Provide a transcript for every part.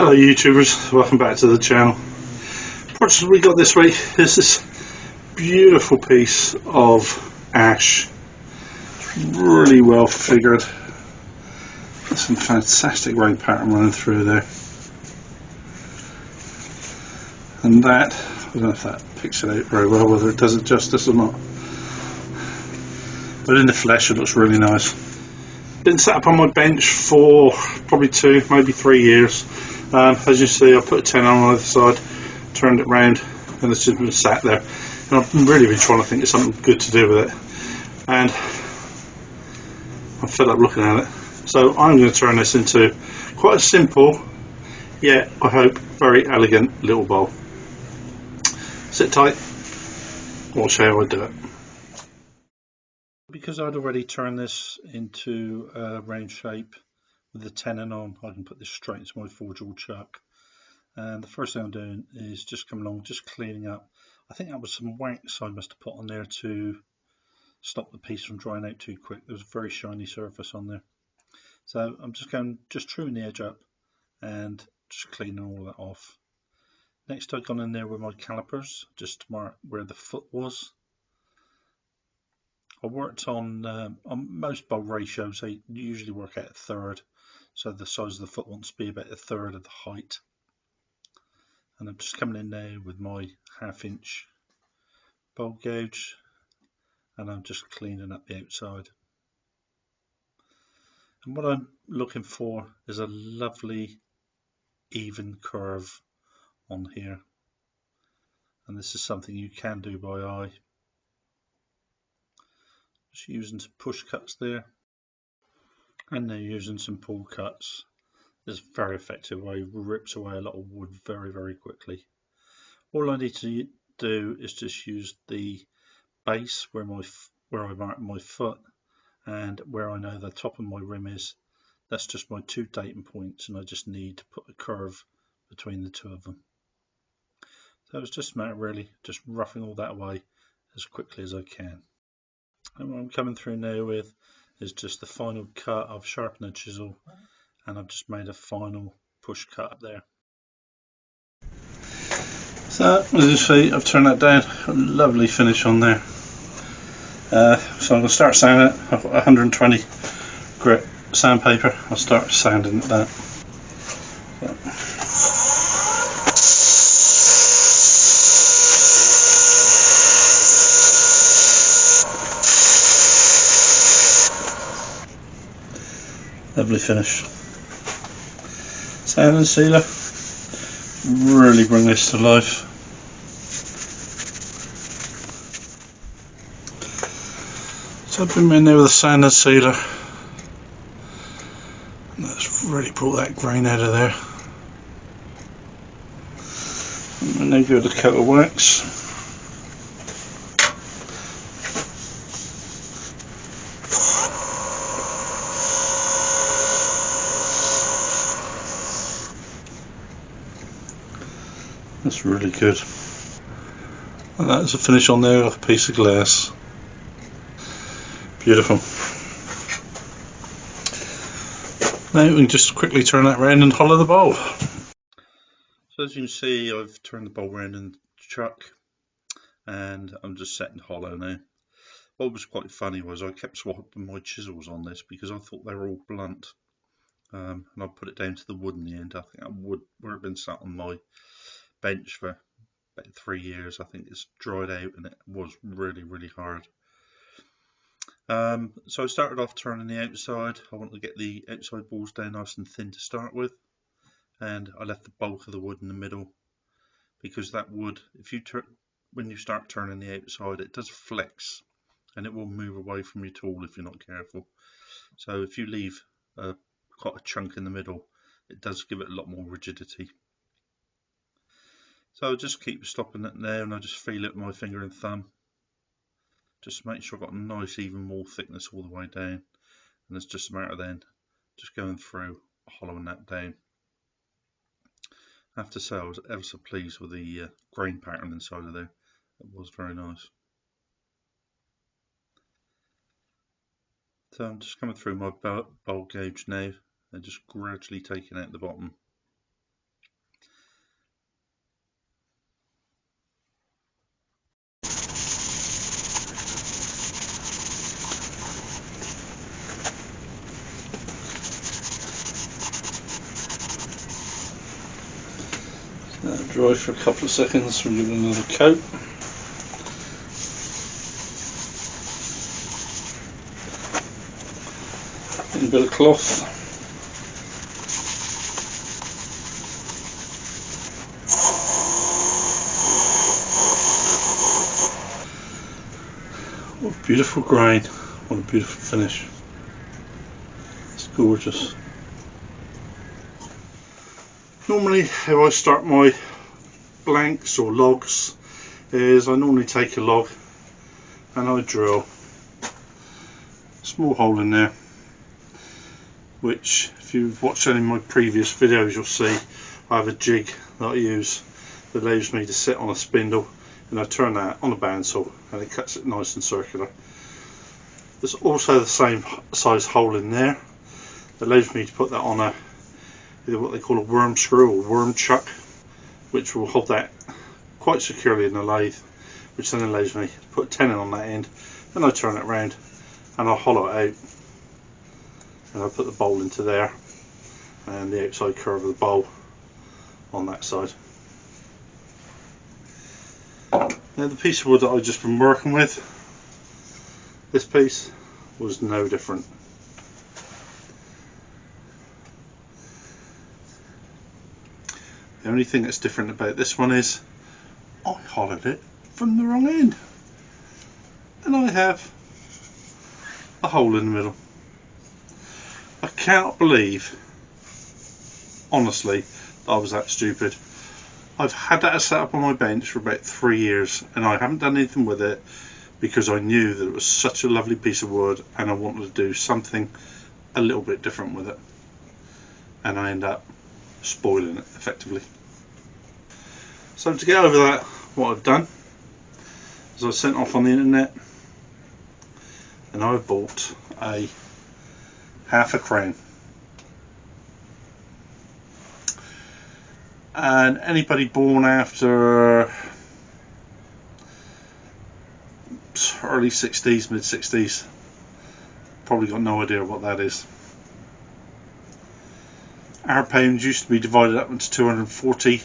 Hello YouTubers, welcome back to the channel. What we got this week is this beautiful piece of ash, really well figured. There's some fantastic rain pattern running through there, and that, I don't know if that picks it out very well, whether it does it justice or not, but in the flesh it looks really nice. Been sat up on my bench for probably 2, maybe 3 years. As you see, I put a tenon on either side, turned it round, and it's just been sat there. And I've really been trying to think of something good to do with it, and I'm fed up looking at it. So I'm going to turn this into quite a simple, yet I hope very elegant little bowl. Sit tight, I'll show you how I do it. Because I'd already turned this into a round shape with the tenon on, I can put this straight into my 4-jaw chuck. And the first thing I'm doing is just come along, just cleaning up. I think that was some wax I must have put on there to stop the piece from drying out too quick. There was a very shiny surface on there. So I'm just trimming the edge up and just cleaning all that off. Next I've gone in there with my calipers just to mark where the foot was. I worked on most bowl ratios, they usually work out a third, so the size of the foot wants to be about a third of the height. And I'm just coming in there with my 1/2 inch bowl gouge, and I'm just cleaning up the outside. And what I'm looking for is a lovely even curve on here, and this is something you can do by eye. Just using some push cuts there, and then using some pull cuts. This is a very effective way, rips away a lot of wood very quickly. All I need to do is just use the base where I mark my foot and where I know the top of my rim is. That's just my 2 datum points, and I just need to put a curve between the 2 of them. So it's just a matter of really just roughing all that away as quickly as I can. And what I'm coming through now with is just the final cut. I've sharpened a chisel and I've just made a final push cut up there. So as you see, I've turned that down, a lovely finish on there. So I'm going to start sanding it. I've got 120 grit sandpaper. I'll start sanding that. Lovely finish. Sand and sealer really bring this to life. So I've been in there with a sand and sealer, and that's really brought that grain out of there. And then give it a coat of wax. That's really good. And that's a finish on there with a piece of glass. Beautiful. Now we can just quickly turn that round and hollow the bowl. So as you can see, I've turned the bowl round in the chuck and I'm just setting hollow now. What was quite funny was I kept swapping my chisels on this because I thought they were all blunt. And I put it down to the wood in the end. I think that wood, where it had been sat on my bench for about 3 years, I think it's dried out and it was really hard. So I started off turning the outside. I wanted to get the outside balls down nice and thin to start with, and I left the bulk of the wood in the middle because that wood, when you start turning the outside, it does flex and it will move away from your tool if you're not careful. So if you leave quite a chunk in the middle, it does give it a lot more rigidity. So I'll just keep stopping it there, and I just feel it with my finger and thumb. Just make sure I've got a nice even wall thickness all the way down, and it's just a matter of then just going through, hollowing that down. I have to say I was ever so pleased with the grain pattern inside of there. It was very nice. So I'm just coming through my bowl gauge now and just gradually taking out the bottom. dry for a couple of seconds, we'll give it another coat. A bit of cloth. What a beautiful grain, what a beautiful finish. It's gorgeous. Normally how I start my blanks or logs is I normally take a log and I drill a small hole in there, which if you've watched any of my previous videos you'll see I have a jig that I use that allows me to sit on a spindle, and I turn that on a bandsaw and it cuts it nice and circular. There's also the same size hole in there that allows me to put that on either what they call a worm screw or worm chuck, which will hold that quite securely in the lathe, which then allows me to put a tenon on that end. Then I turn it around and I'll hollow it out, and I'll put the bowl into there and the outside curve of the bowl on that side. Now the piece of wood that I've just been working with, this piece was no different. The only thing that's different about this one is I hollowed it from the wrong end, and I have a hole in the middle. I cannot believe, honestly, that I was that stupid. I've had that set up on my bench for about 3 years and I haven't done anything with it because I knew that it was such a lovely piece of wood and I wanted to do something a little bit different with it, and I end up spoiling it effectively. So to get over that, what I've done is I sent off on the internet and I bought a half a crown. And anybody born after early 60s, mid 60s probably got no idea what that is. Our pounds used to be divided up into 240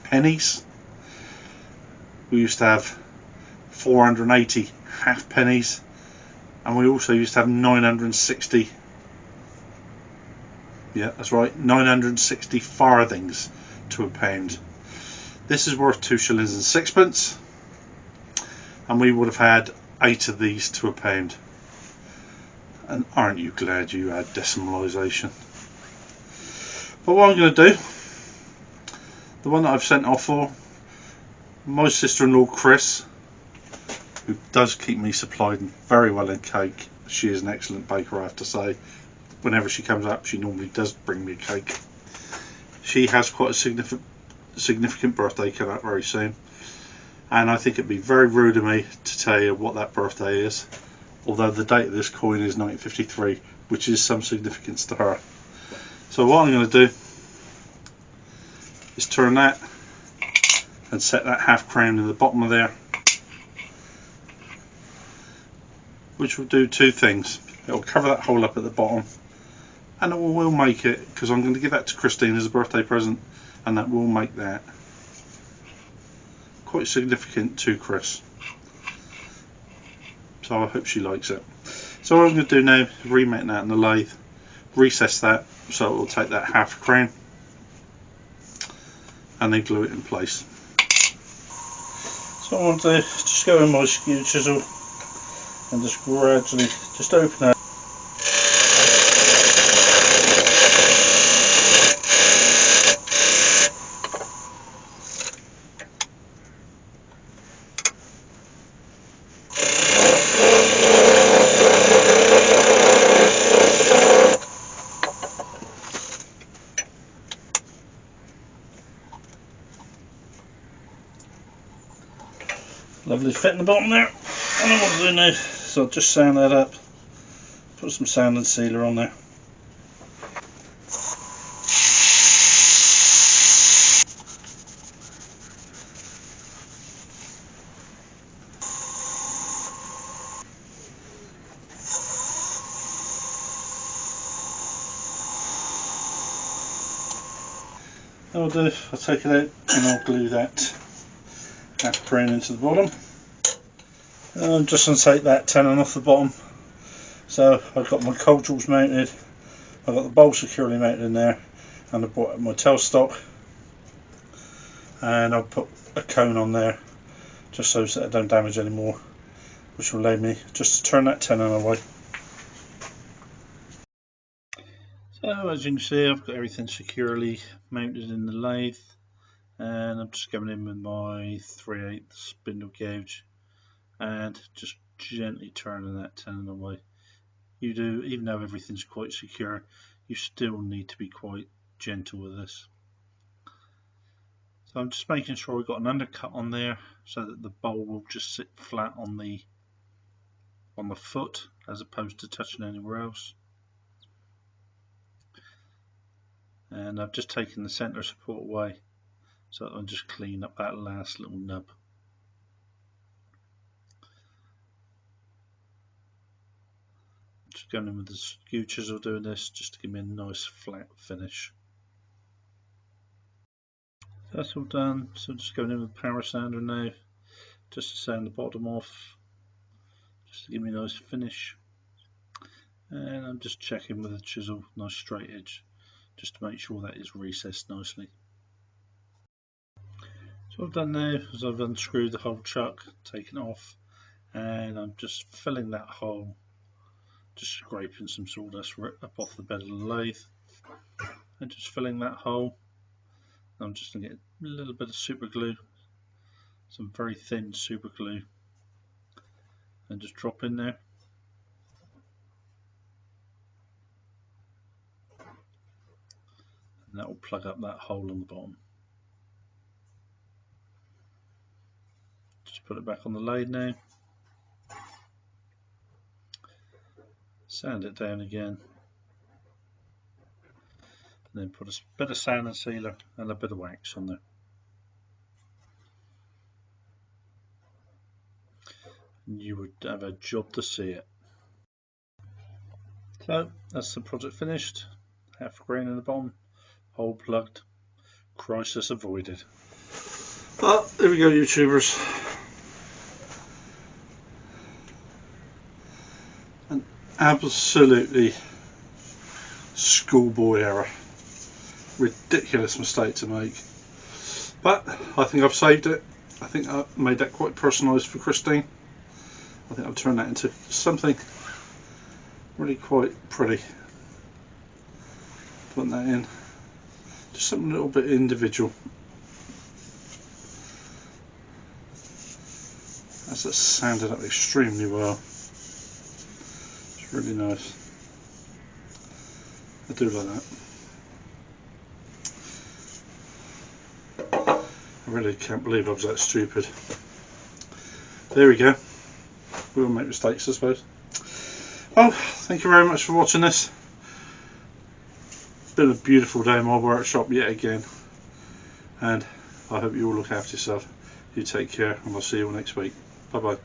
pennies. We used to have 480 half pennies, and we also used to have 960, yeah that's right, 960 farthings to a pound. This is worth 2 shillings and sixpence, and we would have had 8 of these to a pound. And aren't you glad you had decimalisation? But what I'm going to do, the one that I've sent off for, my sister-in-law Chris, who does keep me supplied very well in cake. She is an excellent baker, I have to say. Whenever she comes up she normally does bring me a cake. She has quite a significant birthday coming up very soon, and I think it'd be very rude of me to tell you what that birthday is, although the date of this coin is 1953, which is some significance to her. So what I'm going to do is turn that and set that half crown in the bottom of there, which will do two things. It will cover that hole up at the bottom, and it will make it, because I'm going to give that to Christine as a birthday present, and that will make that quite significant to Chris. So I hope she likes it. So what I'm going to do now is remake that in the lathe, recess that so it will take that half crown, and then glue it in place. So I want to just go in my skew chisel and just gradually just open that. Lovely fit in the bottom there. And I want to do now, so I'll just sand that up, put some sand and sealer on there. I'll take it out and I'll glue that aspirin into the bottom. I'm just going to take that tenon off the bottom. So I've got my cold jewels mounted, I've got the bowl securely mounted in there, and I've brought my tailstock, and I'll put a cone on there just so that I don't damage anymore, which will allow me just to turn that tenon away. So as you can see, I've got everything securely mounted in the lathe, and I'm just going in with my 3/8 spindle gauge and just gently turning that tenon away. You do, even though everything's quite secure, you still need to be quite gentle with this. So I'm just making sure we've got an undercut on there so that the bowl will just sit flat on the foot as opposed to touching anywhere else. And I've just taken the centre support away so I'll just clean up that last little nub. Just going in with the skew chisel doing this just to give me a nice flat finish. So that's all done, so just going in with the power sander now just to sand the bottom off, just to give me a nice finish. And I'm just checking with the chisel, nice straight edge, just to make sure that is recessed nicely. So what I've done now is I've unscrewed the whole chuck, taken it off, and I'm just filling that hole, just scraping some sawdust up off the bed of the lathe, and just filling that hole. I'm just going to get a little bit of super glue, some very thin super glue, and just drop in there. And that will plug up that hole on the bottom. Just put it back on the lathe now. Sand it down again. And then put a bit of sand and sealer and a bit of wax on there. And you would have a job to see it. So that's the project finished. Half a grain in the bottom, hole plugged, crisis avoided. But there we go, YouTubers. An absolutely schoolboy error. Ridiculous mistake to make. But I think I've saved it. I think I made that quite personalised for Christine. I think I've turned that into something really quite pretty. Putting that in. Just something a little bit individual. That's sanded up extremely well. It's really nice. I do like that. I really can't believe I was that stupid. There we go. We all make mistakes, I suppose. Well, thank you very much for watching this. It's been a beautiful day in my workshop yet again. And I hope you all look after yourself. You take care, and I'll see you all next week. Bye bye.